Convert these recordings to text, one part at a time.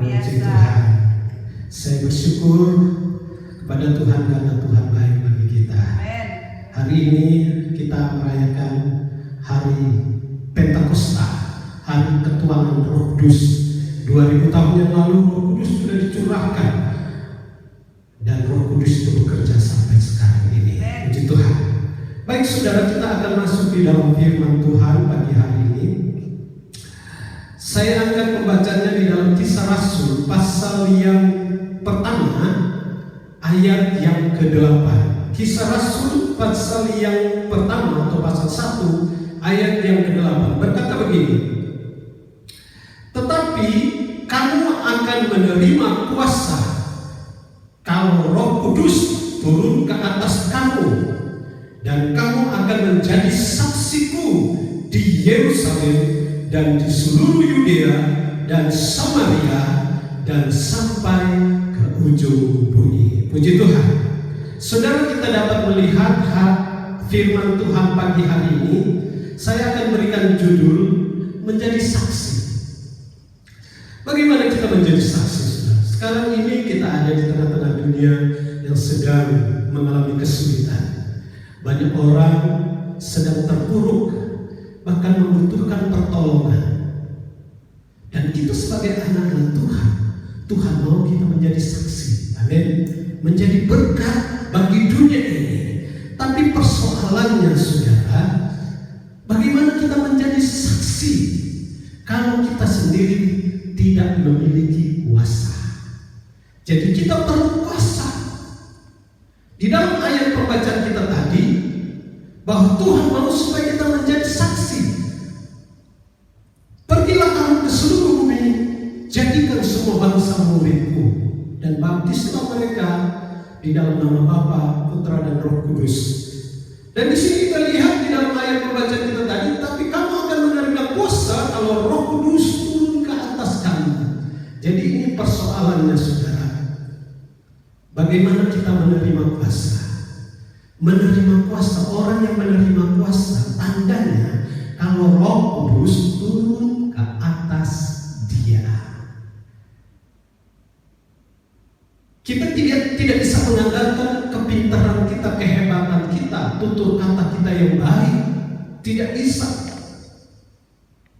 Puji Tuhan. Saya bersyukur kepada Tuhan karena Tuhan baik bagi kita. Hari ini kita merayakan hari Pentakosta, hari ketuanan Roh Kudus. 2000 tahun yang lalu Roh Kudus sudah dicurahkan dan Roh Kudus itu bekerja sampai sekarang ini. Puji Tuhan. Baik saudara, kita akan masuk di dalam firman Tuhan pagi hari ini. Saya akan membacanya di dalam Kisah Rasul pasal yang pertama ayat yang ke-8. Kisah Rasul pasal yang pertama atau pasal 1 ayat yang ke-8 berkata begini. Tetapi kamu akan menerima kuasa kalau Roh Kudus turun ke atas kamu, dan kamu akan menjadi saksiku di Yerusalem dan di seluruh Yudea dan Samaria dan sampai ke ujung bumi. Puji Tuhan. Saudara, kita dapat melihat firman Tuhan pagi hari ini. Saya akan berikan judul menjadi saksi. Bagaimana kita menjadi saksi, saudara? Sekarang ini kita ada di tengah-tengah dunia yang sedang mengalami kesulitan. Banyak orang sedang terpuruk, bahkan membutuhkan pertolongan. Dan kita sebagai anak-anak Tuhan, Tuhan mau kita menjadi saksi. Amin. Menjadi berkat bagi dunia ini. Tapi persoalannya, saudara, bagaimana kita menjadi saksi kalau kita sendiri tidak memiliki kuasa? Jadi kita perlu kuasa. Di dalam ayat pembacaan kita tadi, bahwa Tuhan mau supaya kita menjadi saksi. Pergilah kamu ke seluruh bumi, jadikan semua bangsa muridku, dan baptislah mereka di dalam nama Bapa, Putra, dan Roh Kudus. Dan di sini kita lihat di dalam ayat pembacaan kita tadi, tapi kamu akan menerima kuasa kalau Roh Kudus turun ke atas kamu. Jadi ini persoalannya, saudara. Bagaimana kita menerima kuasa? Menerima kuasa, orang yang menerima kuasa, tandanya kalau Roh Kudus turun ke atas dia. Kita tidak bisa mengandalkan kepintaran kita, kehebatan kita, tutur kata kita yang baik. Tidak bisa.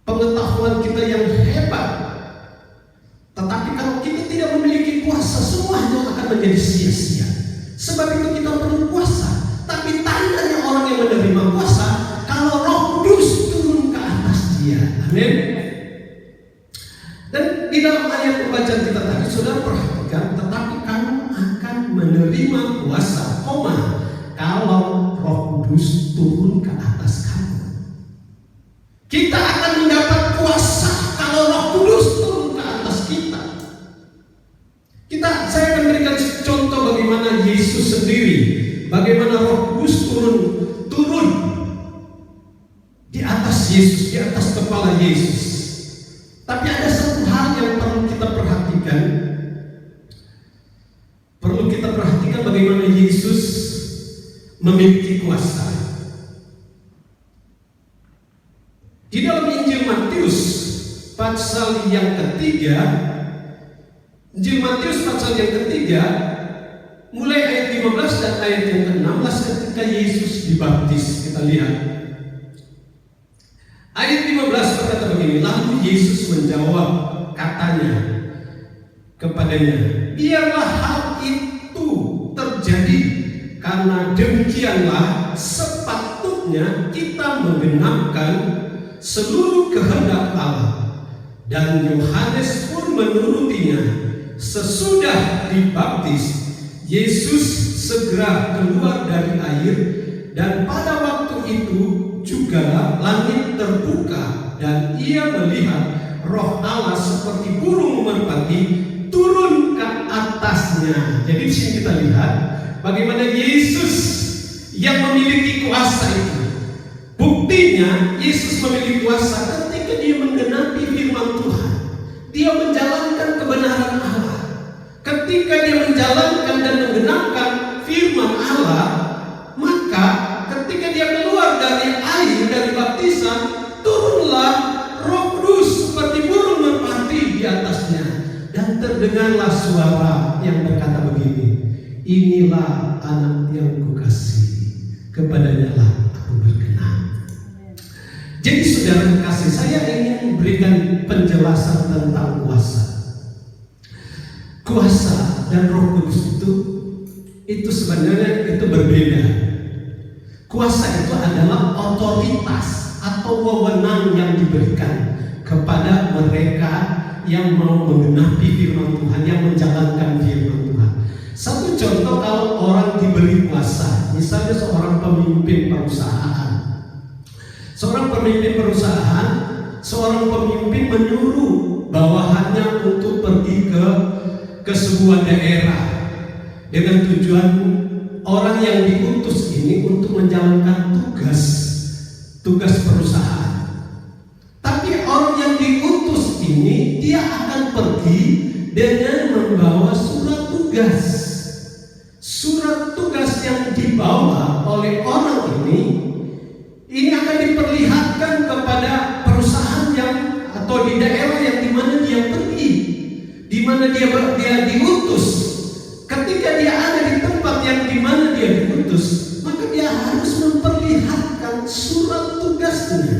Pengetahuan kita yang hebat. Tetapi kalau kita tidak memiliki kuasa, semuanya akan menjadi sia-sia. Sebab itu kita perlu kuasa. Tapi tandanya orang yang menerima kuasa kalau Roh Kudus turun ke atas dia. Amin. Dan di dalam ayat pembacaan kita tadi, saudara perhatikan, tetapi kamu akan menerima kuasa, kalau Roh Kudus turun ke atas kamu. Kita akan mendapat kuasa kalau Roh Kudus turun ke atas kita. Saya akan berikan contoh bagaimana Yesus sendiri, bagaimana Roh Kudus turun di atas Yesus, di atas kepala Yesus. Tapi ada satu hal yang perlu kita perhatikan. Perlu kita perhatikan bagaimana Yesus memiliki kuasa. Di dalam Injil Matius pasal yang ketiga, Injil Matius pasal yang ketiga, mulai ayat 15 dan ayat yang ke-16 ketika Yesus dibaptis, kita lihat. Ayat 15 berkata begini, lalu Yesus menjawab, katanya kepadanya, biarlah hal itu terjadi, karena demikianlah sepatutnya kita menggenapkan seluruh kehendak Allah. Dan Yohanes pun menurutinya. Sesudah dibaptis, Yesus segera keluar dari air, dan pada waktu itu juga langit terbuka, dan ia melihat Roh Allah seperti burung merpati turun ke atasnya. Jadi di sini kita lihat bagaimana Yesus yang memiliki kuasa itu. Buktinya Yesus memiliki kuasa ketika dia menggenapi firman Tuhan. Dia menjalankan kebenaran Allah. Ketika dia menjalankan dan menggenapkan firman Allah, maka ketika dia keluar dari air, dari baptisan, turunlah Roh Kudus seperti burung merpati di atasnya. Dan Dan terdengarlah suara yang berkata begini, inilah anak yang kukasihi, kepadanya lah aku berkenan. Jadi saudara kasih, saya ingin memberikan penjelasan tentang kuasa. Kuasa dan Roh Kudus itu sebenarnya itu berbeda. Kuasa itu adalah otoritas atau wewenang yang diberikan kepada mereka yang mau menggenapi firman Tuhan, yang menjalankan firman Tuhan. Satu contoh, kalau orang diberi kuasa, misalnya seorang pemimpin perusahaan. Seorang pemimpin perusahaan, seorang pemimpin menyuruh bawahannya untuk pergi ke sebuah daerah dengan tujuan orang yang diutus ini untuk menjalankan tugas perusahaan. Tapi orang yang diutus ini dia akan pergi dengan membawa surat tugas. Surat tugas yang dibawa oleh orang ini akan diperlihatkan kepada perusahaan yang atau di daerah yang dimana dia pergi, dimana dia diutus. Ketika dia ada di tempat yang dimana dia diutus, maka dia harus memperlihatkan surat tugasnya.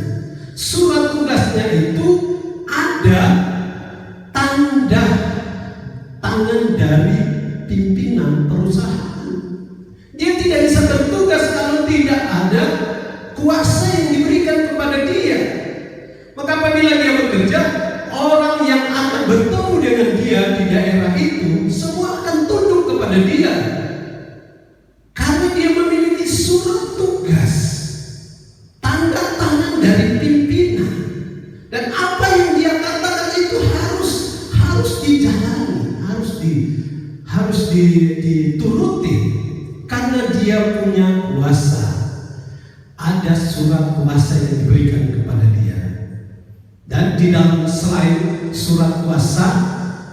Surat tugasnya itu ada tanda tangan dari pimpinan perusahaan. Dia tidak bisa bertugas kalau tidak ada kuasa yang diberikan kepada dia. Maka apabila dia bekerja, orang yang akan bertemu dengan dia di daerah itu semua akan tunduk kepada dia, karena dia memiliki surat tugas, tanda tangan dari pimpinan. Dan apa yang dia katakan itu harus dijalani, harus dituruti, karena dia punya kuasa. Ada surat kuasa yang diberikan kepada dia. Dan di dalam selain surat kuasa,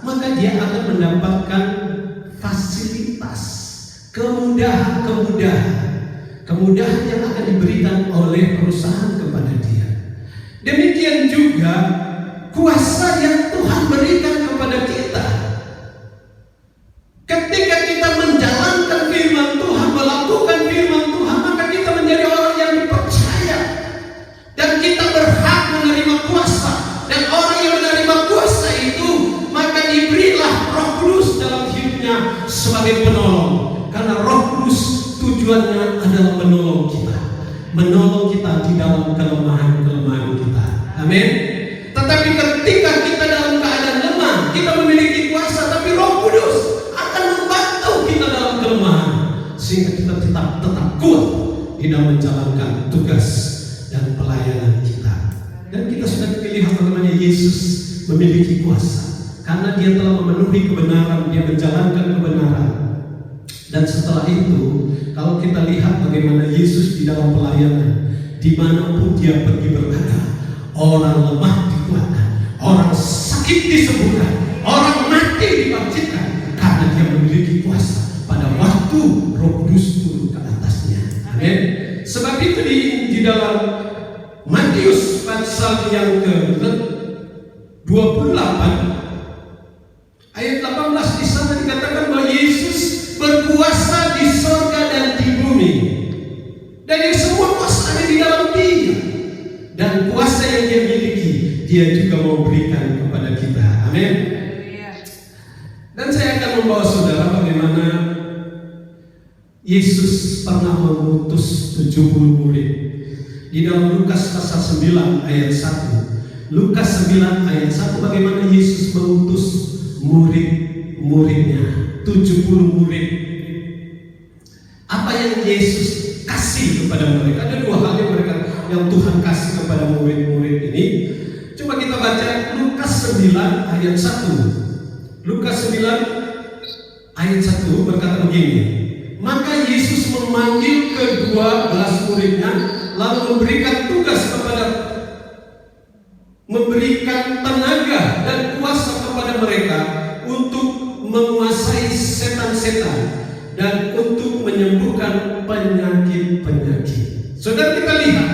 maka dia akan mendapatkan fasilitas, kemudahan yang akan diberikan oleh perusahaan kepada dia. Demikian juga kuasa yang Tuhan berikan kepada kita. Ketika kita menjalankan firman Tuhan, melakukan firman Tuhan, maka kita menjadi orang yang dipercaya, dan kita berhak menerima kuasa. Dan orang yang menerima kuasa itu, maka diberilah Roh Kudus dalam hidupnya sebagai penolong. Karena Roh Kudus tujuannya adalah menolong kita di dalam kelemahan kita. Amin. Tetapi ketika kita dalam keadaan lemah, kita memiliki kuasa, tapi Roh Kudus akan membantu kita dalam kelemahan, sehingga kita tetap kuat di dalam menjalankan tugas dan pelayanan kita. Dan kita sudah melihat bagaimana Yesus memiliki kuasa, karena dia telah memenuhi kebenaran, dia menjalankan kebenaran. Dan setelah itu, kalau kita lihat bagaimana Yesus di dalam pelayanan, dimanapun dia pergi berada, orang lemah dikuatkan, orang sakit disembuhkan, orang mati dibangkitkan, karena dia memiliki kuasa pada waktu Roh Kudus turun ke atasnya. Amin. Sebab itu di dalam Matius pasal yang ke-28 ayat 18, di sana dikatakan bahwa Yesus berkuasa di sorga dan di bumi, dan yang semua kuasa ada di dalam dia. Dan kuasa yang dia miliki, dia juga mau berikan kepada kita. Amin. Dan saya akan membawa saudara bagaimana Yesus pernah mengutus 70 murid. Di dalam Lukas pasal 9 ayat 1. Lukas 9 ayat 1, bagaimana Yesus mengutus murid-muridnya, 70 murid. Apa yang Yesus kasih kepada mereka? Ada dua hal yang Tuhan kasih kepada murid-murid ini. Coba kita baca Lukas 9 ayat 1. Lukas 9 ayat 1 berkata begini. Maka Yesus memanggil ke-12 muridnya, lalu memberikan tenaga dan kuasa kepada mereka untuk menguasai setan-setan dan untuk menyembuhkan penyakit-penyakit. Saudara, kita lihat,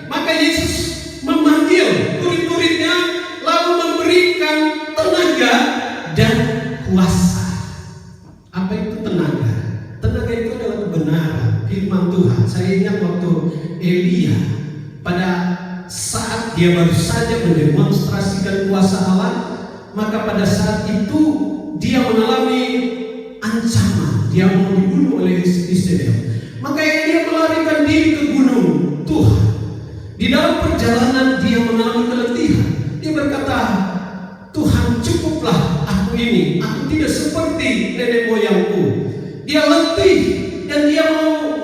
maka Yesus memanggil murid-muridnya, lalu memberikan tenaga dan kuasa. Apa itu tenaga? Tenaga itu adalah kebenaran firman Tuhan. Saya ingat waktu Elia pada saat dia baru saja mendemonstrasikan kuasa Allah, maka pada saat itu dia mengalami ancaman, dia mau dibunuh oleh Israel. Maka dia melarikan diri ke gunung Tuhan. Di dalam perjalanan dia mengalami keletihan. Dia berkata, Tuhan, cukuplah aku ini. Aku tidak seperti nenek moyangku. Dia letih dan dia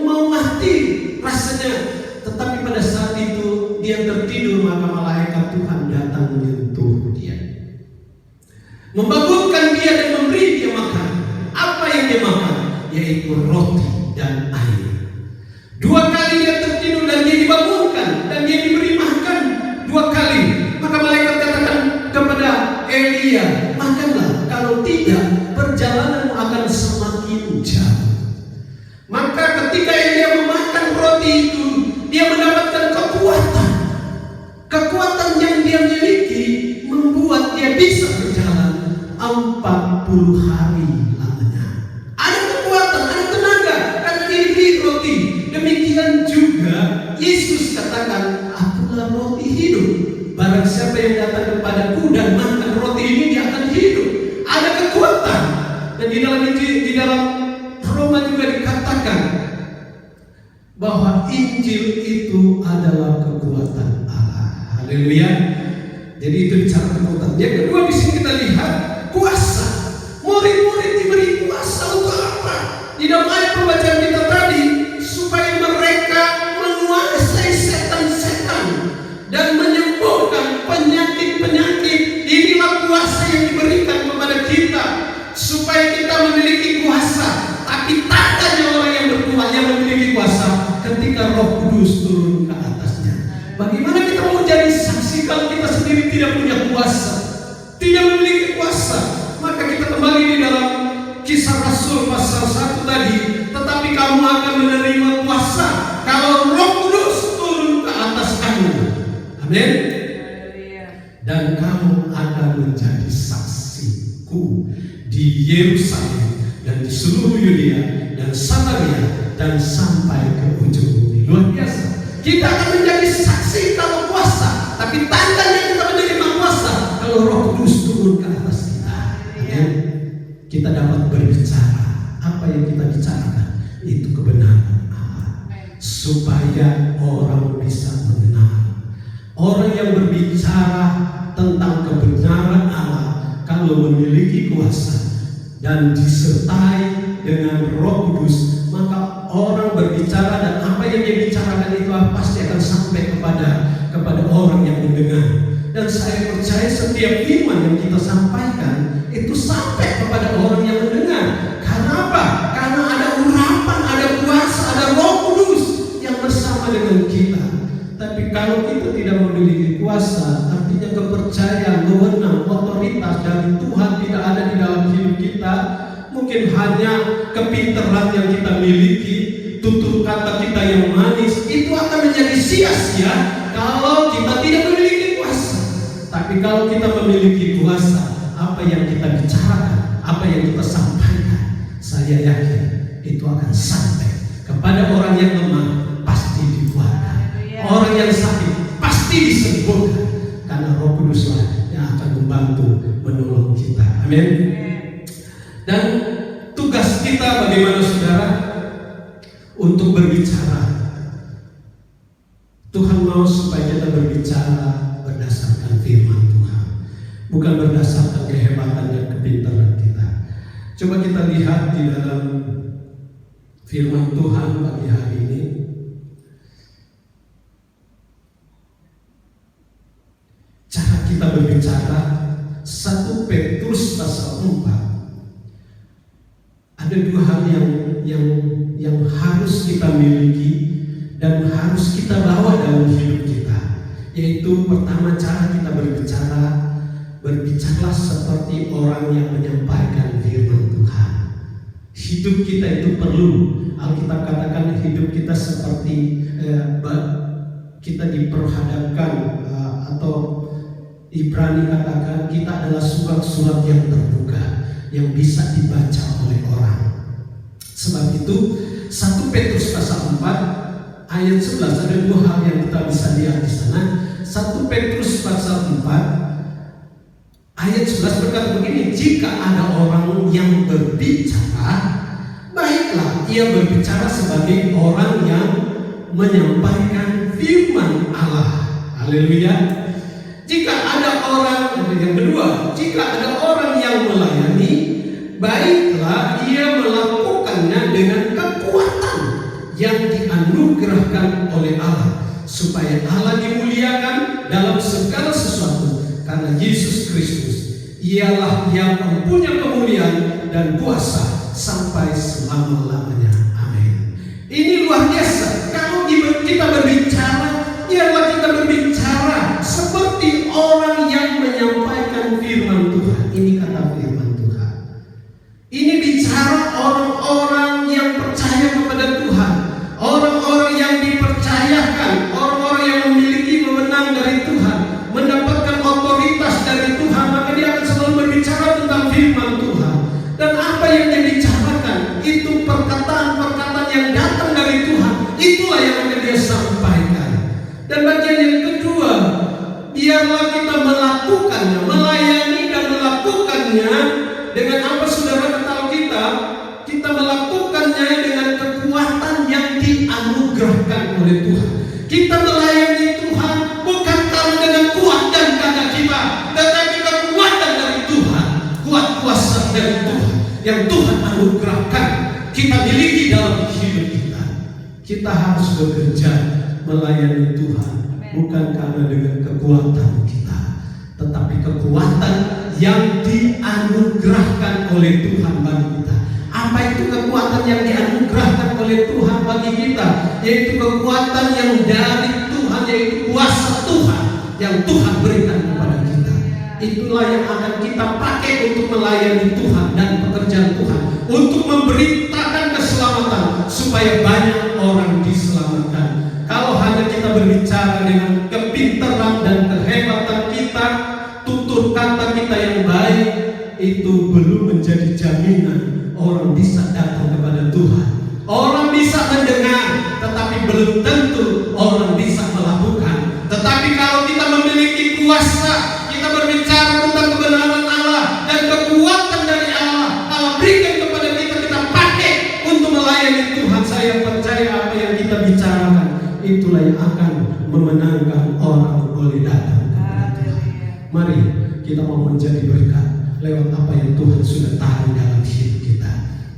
mau mati rasanya. Tetapi pada saat itu dia tertidur, maka malaikat Tuhan datang menyentuh dia, membangunkan dia dan memberi dia makan. Apa yang dia makan? Yaitu roti dan air. 2 kali dia tertidur dan dia dibangunkan dan dia diberi makan 2 kali. Maka malaikat katakan kepada Elia, makanlah, kalau tidak perjalananmu akan semakin jauh. Maka ketika Elia memakan roti itu, dia mendapatkan kekuatan. Kekuatan yang dia miliki membuat dia bisa berjalan 40 hari lamanya. Ada kekuatan, ada tenaga karena dia diberi roti. Demikian juga Yesus katakan, akulah roti hidup. Barang siapa yang datang kepadaku dan makan roti ini, dia akan hidup. Ada kekuatan. Dan di dalam Roma juga dikatakan bahwa Injil itu adalah kekuatan Allah. Haleluya. Jadi itu bicara kekuatan. Yang kedua di sini kita lihat kuasa. Murid-murid diberi kuasa untuk apa? Di dalam ayat pembacaan kita tadi, supaya mereka menguasai setan-setan dan menyembuhkan penyakit-penyakit. Inilah kuasa yang diberikan kepada kita, supaya kita memiliki kuasa. Tapi tandanya orang yang berkuasa, yang memiliki kuasa, ketika Roh Kudus turun ke atasnya. Bagaimana kita mau jadi saksi kalau kita sendiri tidak punya kuasa, tidak memiliki kuasa? Maka kita kembali di dalam Kisah Rasul pasal 1 tadi. Tetapi kamu akan menerima kuasa kalau Roh Kudus turun ke atas kamu. Amin. Dan kamu akan menjadi saksiku di Yerusalem dan di seluruh Yudea dan Samaria dan sampai ke ujung bumi. Luar biasa. Kita akan menjadi saksi kalau kuasa. Tapi tandanya kita menerima kuasa kalau Roh Kudus turun ke atas kita. Amin. Kita dapat berbicara. Apa yang kita bicarakan itu kebenaran Allah, supaya orang bisa mengenal. Orang yang berbicara tentang kebenaran Allah, kalau memiliki kuasa dan disertai dengan Roh Kudus, maka orang berbicara dan apa yang dia bicarakan itu pasti akan sampai kepada orang yang mendengar. Dan saya percaya setiap firman yang kita sampaikan itu sampai kepada orang yang mendengar. Karena apa? Karena ada urapan, ada kuasa, ada Roh Kudus yang bersama dengan kita. Tapi kalau kita tidak memiliki kuasa, artinya kepercayaan, wewenang, otoritas dari Tuhan tidak ada di dalam hidup kita. Mungkin hanya kepintaran yang kita miliki, tutur kata kita yang manis, itu akan menjadi sia-sia kalau kita tidak memiliki kuasa. Tapi kalau kita memiliki kuasa, apa yang kita bicarakan, apa yang kita sampaikan, saya yakin itu akan sampai kepada orang yang lemah, pasti dikuatkan. Orang yang sakit pasti disembuhkan, karena Roh Kuduslah yang akan membantu menolong kita. Amin. Dan tugas kita bagaimana saudara? Untuk berbicara. Tuhan mau supaya kita berbicara berdasarkan firman Tuhan, bukan berdasarkan kehebatan dan kepintaran kita. Coba kita lihat di dalam firman Tuhan pagi hari ini. Cara kita berbicara, 1 Petrus pasal 4. Ada 2 hal yang harus kita miliki dan harus kita bawa dalam hidup kita. Yaitu pertama, cara kita berbicara, berbicaralah seperti orang yang menyampaikan firman Tuhan. Hidup kita itu perlu, Alkitab katakan hidup kita seperti kita diperhadapkan, atau Ibrani katakan kita adalah surat-surat yang terbuka. yang bisa dibaca oleh orang. Sebab itu 1 Petrus pasal 4 ayat 11 ada 2 hal yang kita bisa lihat di sana. 1 Petrus pasal 4 ayat 11 berkata begini, jika ada orang yang berbicara, baiklah ia berbicara sebagai orang yang menyampaikan firman Allah. Haleluya. Jika ada orang, yang kedua, jika ada orang yang melayani, baiklah ia melakukannya dengan kekuatan yang dianugerahkan oleh Allah, supaya Allah dimuliakan dalam segala sesuatu, karena Yesus Kristus ialah yang mempunyai kemuliaan dan kuasa sampai selama-lamanya. Amin. Ini luar biasa. Kalau kita berbicara, ialah kita berbicara seperti orang yang menyampaikan firman Tuhan. Ini kata firman Tuhan. Ini bicara orang-orang yang percaya kepada Tuhan, orang-orang yang dipercayakan, orang-orang yang memiliki wewenang dari Tuhan, mendapatkan otoritas dari Tuhan, maka dia akan selalu berbicara tentang firman Tuhan. Dan apa yang dia bicarakan itu perkataan-perkataan yang datang dari Tuhan. Itulah yang akan dia sampaikan. Dan bagian yang kedua, biarlah kita melakukannya, melayani dan melakukannya dengan apa, saudara? Kalau kita melakukannya dengan kekuatan yang dianugerahkan oleh Tuhan. Kita melayani Tuhan bukan karena dengan kuat dan gagah kita, tetapi kekuatan dari Tuhan, kuat kuasa dari Tuhan yang Tuhan anugerahkan kita miliki dalam hidup kita. Kita harus bekerja melayani Tuhan bukan karena dengan kekuatan kita, tetapi kekuatan yang dianugerahkan oleh Tuhan bagi kita. Apa itu kekuatan yang dianugerahkan oleh Tuhan bagi kita? Yaitu kekuatan yang dari Tuhan, yaitu kuasa Tuhan yang Tuhan berikan kepada kita. Itulah yang akan kita pakai untuk melayani Tuhan dan pekerjaan Tuhan, untuk memberitakan keselamatan supaya banyak orang diselamatkan. Kalau hanya kita berbicara dengan kepintaran dan kehebatan kita, tutur kata kita yang baik, itu belum menjadi jaminan orang bisa datang kepada Tuhan. Orang bisa mendengar, tetapi belum tentu orang bisa melakukan. Tetapi kalau kita memiliki kuasa, kita berbicara tentang kebenaran Allah dan kekuatan dari Allah, Allah berikan kepada kita, kita pakai untuk melayani Tuhan. Saya percaya apa yang kita bicarakan, itulah yang akan memenangkan orang boleh datang kepada Tuhan. Mari kita mau menjadi berkat lewat apa yang Tuhan sudah taruh dalam hidup kita.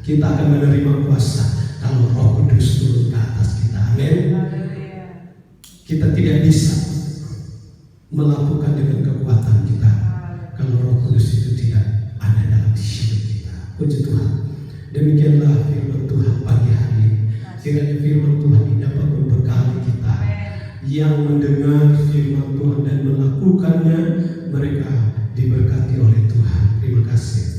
Kita akan menerima kuasa kalau Roh Kudus turun ke atas kita. Amin. Kita tidak bisa melakukan dengan kekuatan kita kalau Roh Kudus itu tidak ada dalam hidup kita. Puji Tuhan. Demikianlah firman Tuhan pagi hari ini. Kiranya firman Tuhan ini dapat memberkati kita. Yang mendengar firman Tuhan dan melakukannya, mereka diberkati oleh Tuhan. Terima kasih.